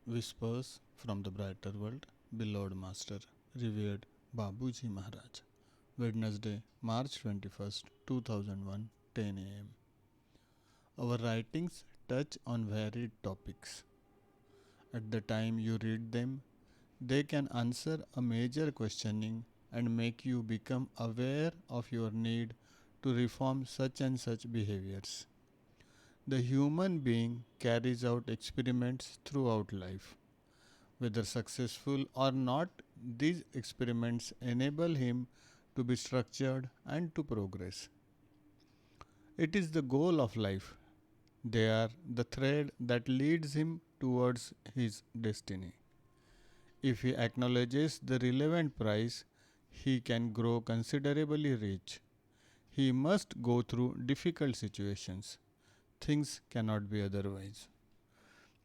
Whispers from the Brighter World, Beloved Master, revered Babuji Maharaj. Wednesday, March 21st, 2001, 10 a.m. Our writings touch on varied topics. At the time you read them, they can answer a major questioning and make you become aware of your need to reform such and such behaviors. The human being carries out experiments throughout life. Whether successful or not, these experiments enable him to be structured and to progress. It is the goal of life. They are the thread that leads him towards his destiny. If he acknowledges the relevant price, he can grow considerably rich. He must go through difficult situations. Things cannot be otherwise.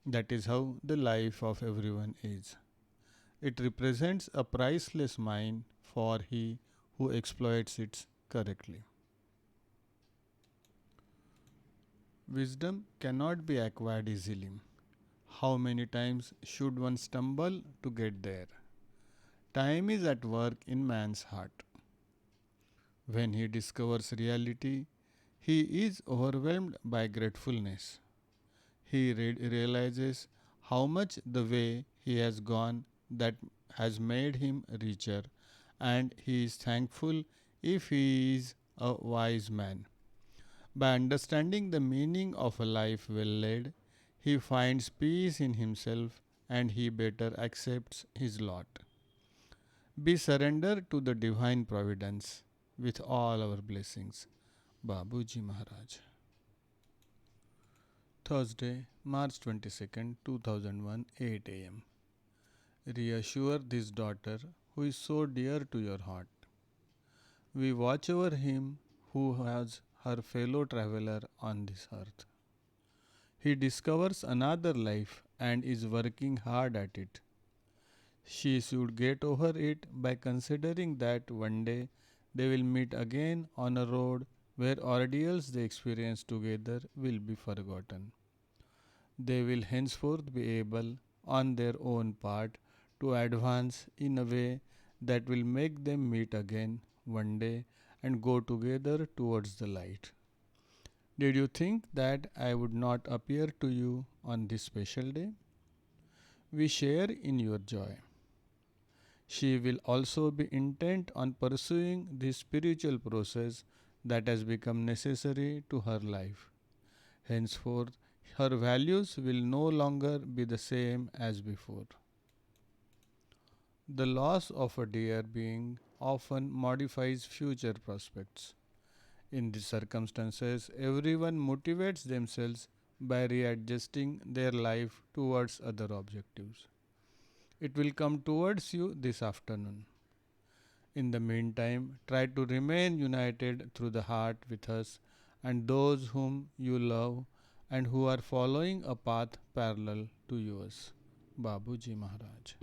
That is how the life of everyone is. It represents a priceless mine for he who exploits it correctly. Wisdom cannot be acquired easily. How many times should one stumble to get there? Time is at work in man's heart. When he discovers reality, he is overwhelmed by gratefulness. He realizes how much the way he has gone that has made him richer, and he is thankful if he is a wise man. By understanding the meaning of a life well led, he finds peace in himself and he better accepts his lot. Be surrendered to the divine providence with all our blessings. Babuji Maharaj. Thursday, March 22nd, 2001, 8 am. Reassure this daughter who is so dear to your heart. We watch over him who has her fellow traveler on this earth. He discovers another life and is working hard at it. She should get over it by considering that one day they will meet again on a road where ordeals they experienced together will be forgotten. They will henceforth be able, on their own part, to advance in a way that will make them meet again one day and go together towards the light. Did you think that I would not appear to you on this special day? We share in your joy. She will also be intent on pursuing this spiritual process that has become necessary to her life. Henceforth, her values will no longer be the same as before. The loss of a dear being often modifies future prospects. In these circumstances, everyone motivates themselves by readjusting their life towards other objectives. It will come towards you this afternoon. In the meantime, try to remain united through the heart with us and those whom you love and who are following a path parallel to yours. Babuji Maharaj.